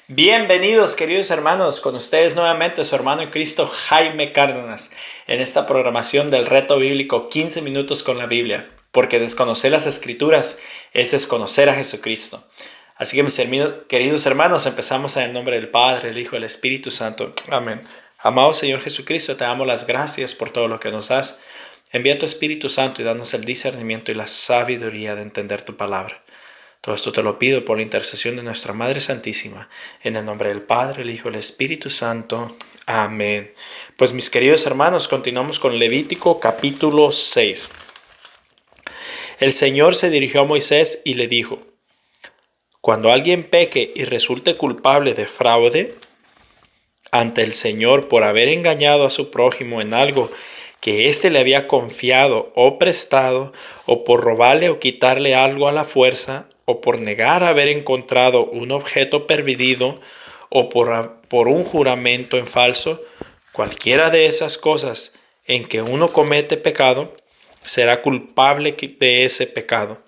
Bienvenidos queridos hermanos, con ustedes nuevamente su hermano en Cristo Jaime Cárdenas en esta programación del reto bíblico 15 minutos con la Biblia, porque desconocer las escrituras es desconocer a Jesucristo. Así que mis queridos hermanos, empezamos en el nombre del Padre, el Hijo y el Espíritu Santo. Amén. Amado Señor Jesucristo, te damos las gracias por todo lo que nos das. Envía tu Espíritu Santo y danos el discernimiento y la sabiduría de entender tu palabra. Todo esto te lo pido por la intercesión de nuestra Madre Santísima, en el nombre del Padre, el Hijo y el Espíritu Santo. Amén. Pues mis queridos hermanos, continuamos con Levítico capítulo 6. El Señor se dirigió a Moisés y le dijo: Cuando alguien peque y resulte culpable de fraude ante el Señor por haber engañado a su prójimo en algo que éste le había confiado o prestado, o por robarle o quitarle algo a la fuerza, o por negar haber encontrado un objeto perdido, o por un juramento en falso, cualquiera de esas cosas en que uno comete pecado, será culpable de ese pecado.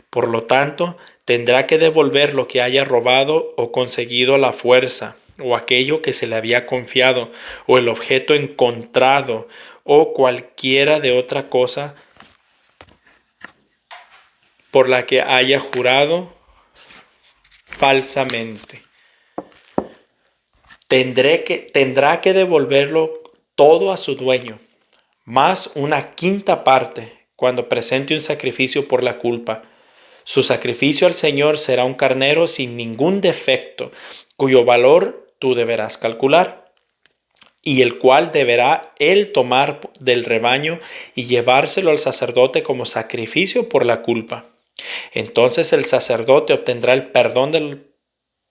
Por lo tanto, tendrá que devolver lo que haya robado o conseguido a la fuerza, o aquello que se le había confiado, o el objeto encontrado, o cualquiera de otra cosa por la que haya jurado falsamente. Tendrá que devolverlo todo a su dueño, más una quinta parte cuando presente un sacrificio por la culpa. Su sacrificio al Señor será un carnero sin ningún defecto, cuyo valor tú deberás calcular, y el cual deberá él tomar del rebaño y llevárselo al sacerdote como sacrificio por la culpa. Entonces el sacerdote obtendrá el perdón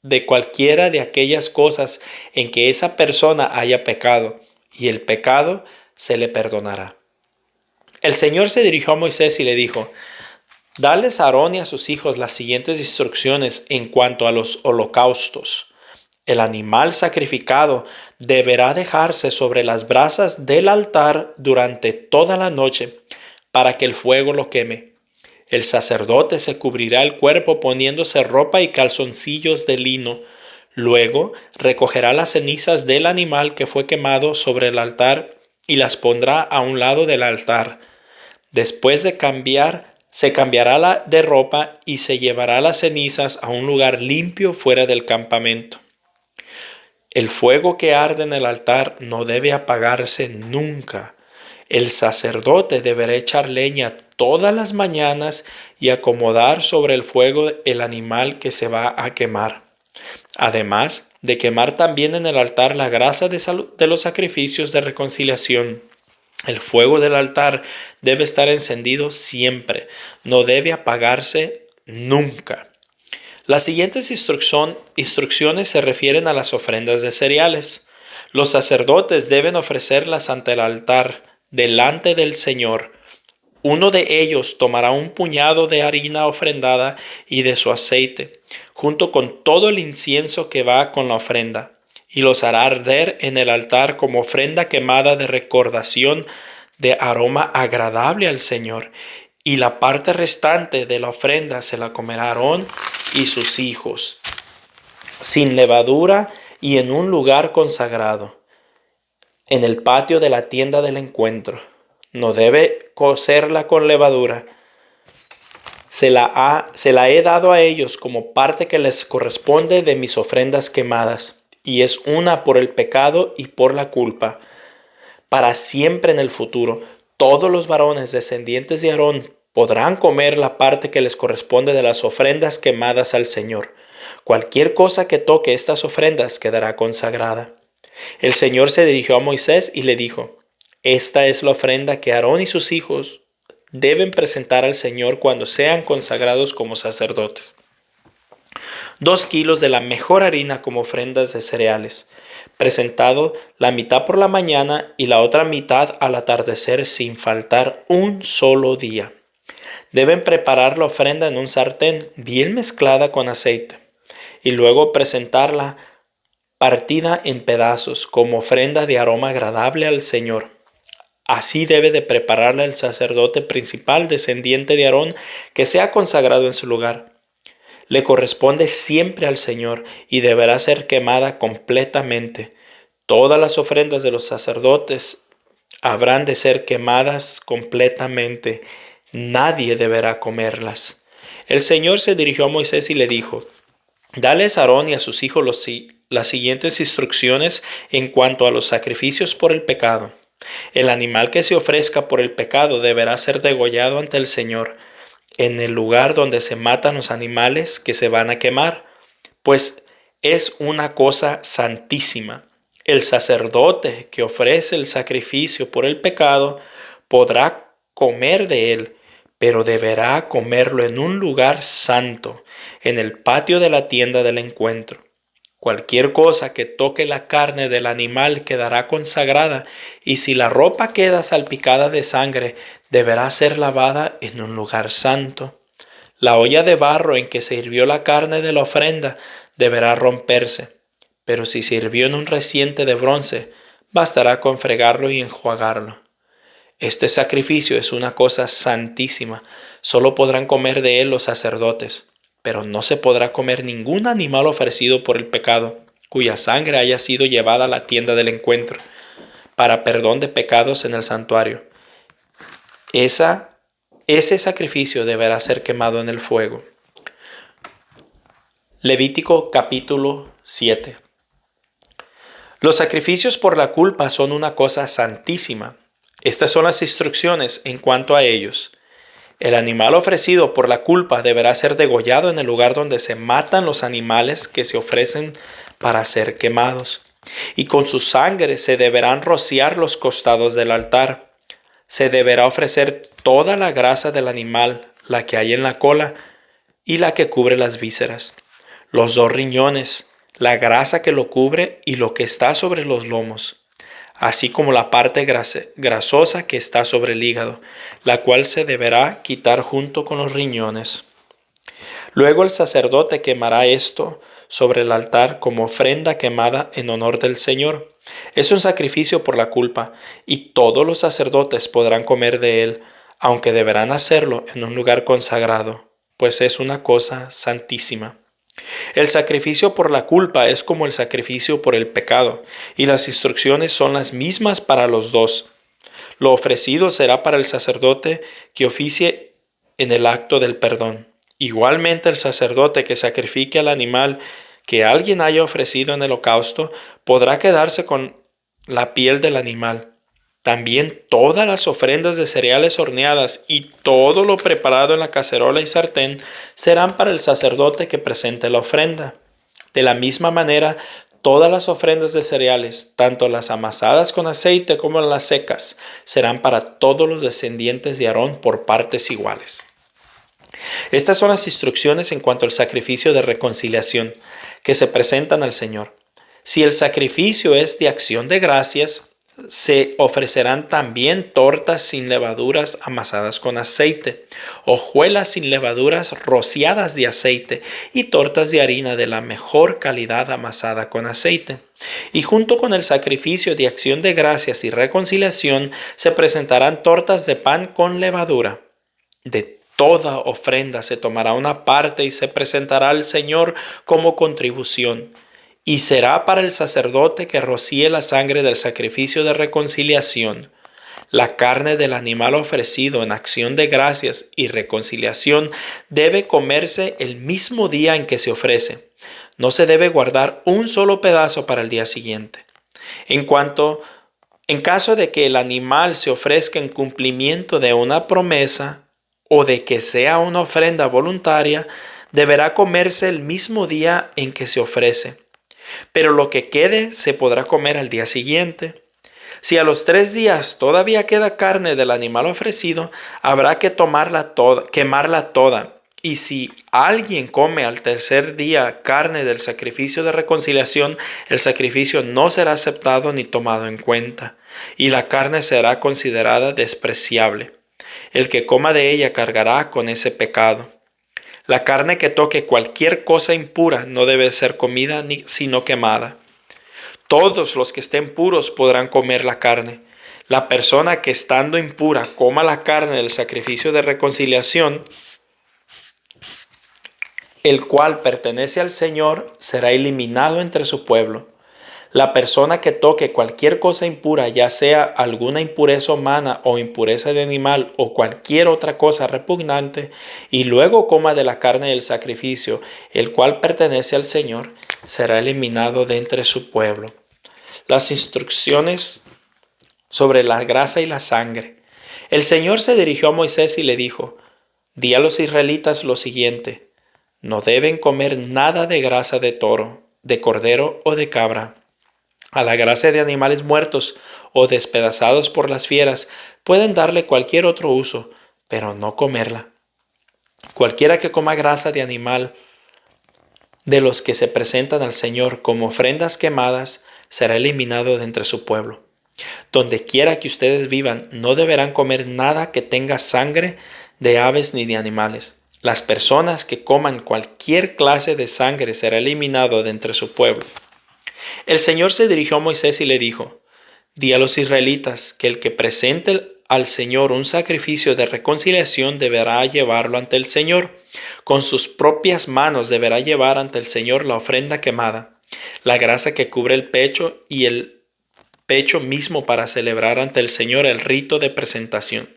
de cualquiera de aquellas cosas en que esa persona haya pecado, y el pecado se le perdonará. El Señor se dirigió a Moisés y le dijo: Dales a Aarón y a sus hijos las siguientes instrucciones en cuanto a los holocaustos. El animal sacrificado deberá dejarse sobre las brasas del altar durante toda la noche para que el fuego lo queme. El sacerdote se cubrirá el cuerpo poniéndose ropa y calzoncillos de lino. Luego recogerá las cenizas del animal que fue quemado sobre el altar y las pondrá a un lado del altar. Después de se cambiará de ropa y se llevará las cenizas a un lugar limpio fuera del campamento. El fuego que arde en el altar no debe apagarse nunca. El sacerdote deberá echar leña todas las mañanas y acomodar sobre el fuego el animal que se va a quemar. Además de quemar también en el altar la grasa de los sacrificios de reconciliación. El fuego del altar debe estar encendido siempre, no debe apagarse nunca. Las siguientes instrucciones se refieren a las ofrendas de cereales. Los sacerdotes deben ofrecerlas ante el altar, delante del Señor. Uno de ellos tomará un puñado de harina ofrendada y de su aceite, junto con todo el incienso que va con la ofrenda, y los hará arder en el altar como ofrenda quemada de recordación de aroma agradable al Señor. Y la parte restante de la ofrenda se la comerá Aarón y sus hijos, sin levadura y en un lugar consagrado, en el patio de la tienda del encuentro. No debe cocerla con levadura. Se la he dado a ellos como parte que les corresponde de mis ofrendas quemadas, y es una por el pecado y por la culpa. Para siempre en el futuro, todos los varones descendientes de Aarón podrán comer la parte que les corresponde de las ofrendas quemadas al Señor. Cualquier cosa que toque estas ofrendas quedará consagrada. El Señor se dirigió a Moisés y le dijo: Esta es la ofrenda que Aarón y sus hijos deben presentar al Señor cuando sean consagrados como sacerdotes. 2 kilos de la mejor harina como ofrendas de cereales, presentado la mitad por la mañana y la otra mitad al atardecer sin faltar un solo día. Deben preparar la ofrenda en un sartén bien mezclada con aceite y luego presentarla partida en pedazos como ofrenda de aroma agradable al Señor. Así debe de prepararla el sacerdote principal descendiente de Aarón que sea consagrado en su lugar. le corresponde siempre al Señor y deberá ser quemada completamente. Todas las ofrendas de los sacerdotes habrán de ser quemadas completamente. Nadie deberá comerlas. El Señor se dirigió a Moisés y le dijo: Dales a Aarón y a sus hijos las siguientes instrucciones en cuanto a los sacrificios por el pecado. El animal que se ofrezca por el pecado deberá ser degollado ante el Señor, en el lugar donde se matan los animales que se van a quemar, pues es una cosa santísima. El sacerdote que ofrece el sacrificio por el pecado podrá comer de él, pero deberá comerlo en un lugar santo, en el patio de la tienda del encuentro. Cualquier cosa que toque la carne del animal quedará consagrada, y si la ropa queda salpicada de sangre, deberá ser lavada en un lugar santo. La olla de barro en que se hirvió la carne de la ofrenda deberá romperse, pero si se hirvió en un recipiente de bronce, bastará con fregarlo y enjuagarlo. Este sacrificio es una cosa santísima, solo podrán comer de él los sacerdotes, pero no se podrá comer ningún animal ofrecido por el pecado, cuya sangre haya sido llevada a la tienda del encuentro, para perdón de pecados en el santuario. Ese sacrificio deberá ser quemado en el fuego. Levítico capítulo 7. Los sacrificios por la culpa son una cosa santísima. Estas son las instrucciones en cuanto a ellos. El animal ofrecido por la culpa deberá ser degollado en el lugar donde se matan los animales que se ofrecen para ser quemados. Y con su sangre se deberán rociar los costados del altar. Se deberá ofrecer toda la grasa del animal, la que hay en la cola y la que cubre las vísceras, los 2 riñones, la grasa que lo cubre y lo que está sobre los lomos, así como la parte grasosa que está sobre el hígado, la cual se deberá quitar junto con los riñones. Luego el sacerdote quemará esto sobre el altar como ofrenda quemada en honor del Señor. Es un sacrificio por la culpa, y todos los sacerdotes podrán comer de él, aunque deberán hacerlo en un lugar consagrado, pues es una cosa santísima. El sacrificio por la culpa es como el sacrificio por el pecado, y las instrucciones son las mismas para los dos. Lo ofrecido será para el sacerdote que oficie en el acto del perdón. Igualmente el sacerdote que sacrifique al animal que alguien haya ofrecido en el holocausto podrá quedarse con la piel del animal. También todas las ofrendas de cereales horneadas y todo lo preparado en la cacerola y sartén serán para el sacerdote que presente la ofrenda. De la misma manera, todas las ofrendas de cereales, tanto las amasadas con aceite como las secas, serán para todos los descendientes de Aarón por partes iguales. Estas son las instrucciones en cuanto al sacrificio de reconciliación que se presentan al Señor. Si el sacrificio es de acción de gracias, se ofrecerán también tortas sin levaduras amasadas con aceite, hojuelas sin levaduras rociadas de aceite y tortas de harina de la mejor calidad amasada con aceite. Y junto con el sacrificio de acción de gracias y reconciliación se presentarán tortas de pan con levadura. De toda ofrenda se tomará una parte y se presentará al Señor como contribución. Y será para el sacerdote que rocíe la sangre del sacrificio de reconciliación. La carne del animal ofrecido en acción de gracias y reconciliación debe comerse el mismo día en que se ofrece. No se debe guardar un solo pedazo para el día siguiente. En caso de que el animal se ofrezca en cumplimiento de una promesa o de que sea una ofrenda voluntaria, deberá comerse el mismo día en que se ofrece. Pero lo que quede se podrá comer al día siguiente. Si a los 3 días todavía queda carne del animal ofrecido, habrá que quemarla toda. Y si alguien come al 3er día carne del sacrificio de reconciliación, el sacrificio no será aceptado ni tomado en cuenta, y la carne será considerada despreciable. El que coma de ella cargará con ese pecado. La carne que toque cualquier cosa impura no debe ser comida sino quemada. Todos los que estén puros podrán comer la carne. La persona que estando impura coma la carne del sacrificio de reconciliación el cual pertenece al Señor, será eliminado entre su pueblo. La persona que toque cualquier cosa impura, ya sea alguna impureza humana o impureza de animal o cualquier otra cosa repugnante, y luego coma de la carne del sacrificio, el cual pertenece al Señor, será eliminado de entre su pueblo. Las instrucciones sobre la grasa y la sangre. El Señor se dirigió a Moisés y le dijo: Di a los israelitas lo siguiente: no deben comer nada de grasa de toro, de cordero o de cabra. A la grasa de animales muertos o despedazados por las fieras pueden darle cualquier otro uso, pero no comerla. Cualquiera que coma grasa de animal de los que se presentan al Señor como ofrendas quemadas será eliminado de entre su pueblo. Donde quiera que ustedes vivan, no deberán comer nada que tenga sangre de aves ni de animales. Las personas que coman cualquier clase de sangre será eliminado de entre su pueblo. El Señor se dirigió a Moisés y le dijo: Di a los israelitas que el que presente al Señor un sacrificio de reconciliación deberá llevarlo ante el Señor. Con sus propias manos deberá llevar ante el Señor la ofrenda quemada, la grasa que cubre el pecho y el pecho mismo para celebrar ante el Señor el rito de presentación.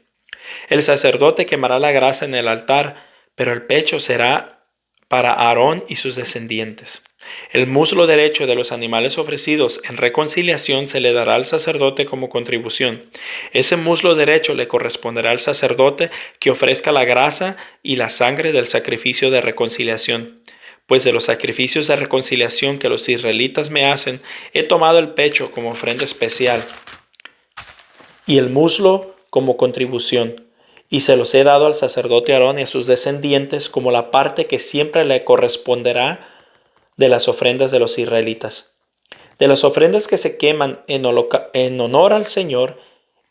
El sacerdote quemará la grasa en el altar, pero el pecho será para Aarón y sus descendientes. El muslo derecho de los animales ofrecidos en reconciliación se le dará al sacerdote como contribución. Ese muslo derecho le corresponderá al sacerdote que ofrezca la grasa y la sangre del sacrificio de reconciliación. Pues de los sacrificios de reconciliación que los israelitas me hacen, he tomado el pecho como ofrenda especial y el muslo como contribución, y se los he dado al sacerdote Aarón y a sus descendientes como la parte que siempre le corresponderá de las ofrendas de los israelitas. De las ofrendas que se queman en honor al Señor,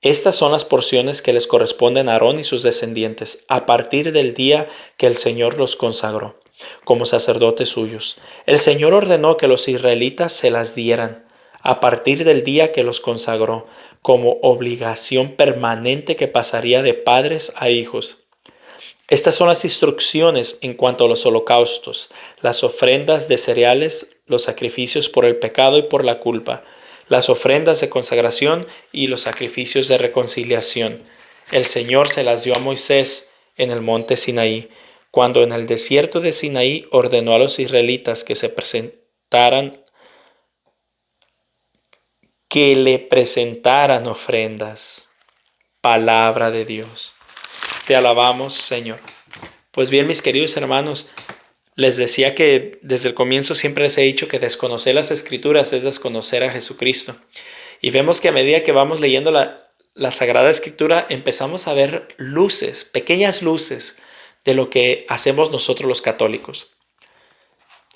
estas son las porciones que les corresponden a Aarón y sus descendientes, a partir del día que el Señor los consagró como sacerdotes suyos. El Señor ordenó que los israelitas se las dieran, a partir del día que los consagró, como obligación permanente que pasaría de padres a hijos. Estas son las instrucciones en cuanto a los holocaustos, las ofrendas de cereales, los sacrificios por el pecado y por la culpa, las ofrendas de consagración y los sacrificios de reconciliación. El Señor se las dio a Moisés en el monte Sinaí, cuando en el desierto de Sinaí ordenó a los israelitas que le presentaran ofrendas. Palabra de Dios. Te alabamos, Señor. Pues bien, mis queridos hermanos, les decía que desde el comienzo siempre les he dicho que desconocer las Escrituras es desconocer a Jesucristo. Y vemos que a medida que vamos leyendo la Sagrada Escritura, empezamos a ver luces, pequeñas luces de lo que hacemos nosotros los católicos.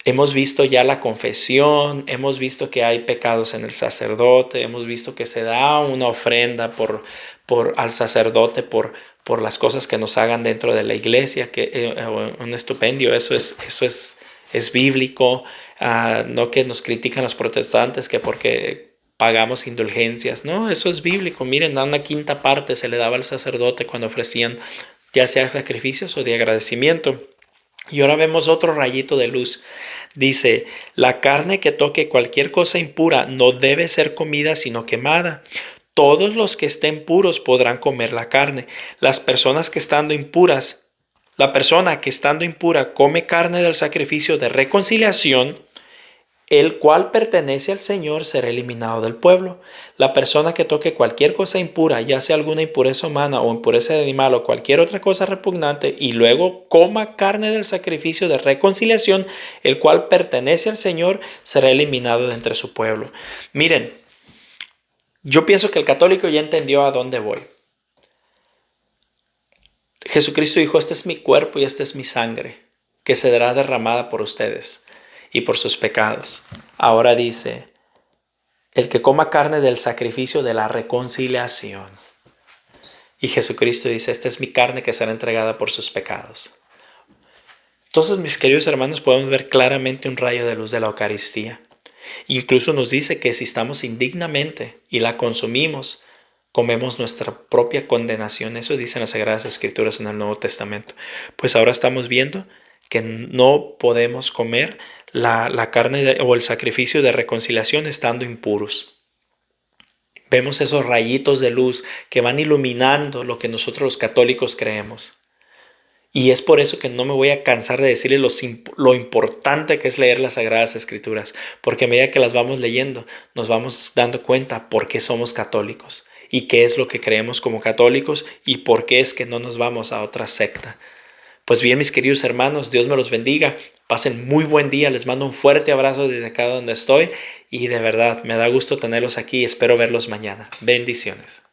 Hemos visto ya la confesión, hemos visto que hay pecados en el sacerdote, hemos visto que se da una ofrenda al sacerdote por las cosas que nos hagan dentro de la iglesia, que un estupendio, eso es bíblico. No que nos critican los protestantes que porque pagamos indulgencias, no, eso es bíblico. Miren, una quinta parte se le daba al sacerdote cuando ofrecían ya sea sacrificios o de agradecimiento. Y ahora vemos otro rayito de luz. Dice: la carne que toque cualquier cosa impura no debe ser comida sino quemada. Todos los que estén puros podrán comer la carne. La persona que estando impura come carne del sacrificio de reconciliación, el cual pertenece al Señor, será eliminado del pueblo. La persona que toque cualquier cosa impura, ya sea alguna impureza humana o impureza de animal o cualquier otra cosa repugnante, y luego coma carne del sacrificio de reconciliación, el cual pertenece al Señor, será eliminado de entre su pueblo. Miren, yo pienso que el católico ya entendió a dónde voy. Jesucristo dijo: este es mi cuerpo y esta es mi sangre, que será derramada por ustedes y por sus pecados. Ahora dice: el que coma carne del sacrificio de la reconciliación. Y Jesucristo dice: esta es mi carne que será entregada por sus pecados. Entonces, mis queridos hermanos, podemos ver claramente un rayo de luz de la Eucaristía. Incluso nos dice que si estamos indignamente y la consumimos, comemos nuestra propia condenación. Eso dicen las Sagradas Escrituras en el Nuevo Testamento. Pues ahora estamos viendo que no podemos comer la carne o el sacrificio de reconciliación estando impuros. Vemos esos rayitos de luz que van iluminando lo que nosotros los católicos creemos. Y es por eso que no me voy a cansar de decirles lo importante que es leer las Sagradas Escrituras, porque a medida que las vamos leyendo, nos vamos dando cuenta por qué somos católicos y qué es lo que creemos como católicos y por qué es que no nos vamos a otra secta. Pues bien, mis queridos hermanos, Dios me los bendiga. Pasen muy buen día. Les mando un fuerte abrazo desde acá donde estoy y de verdad me da gusto tenerlos aquí. Espero verlos mañana. Bendiciones.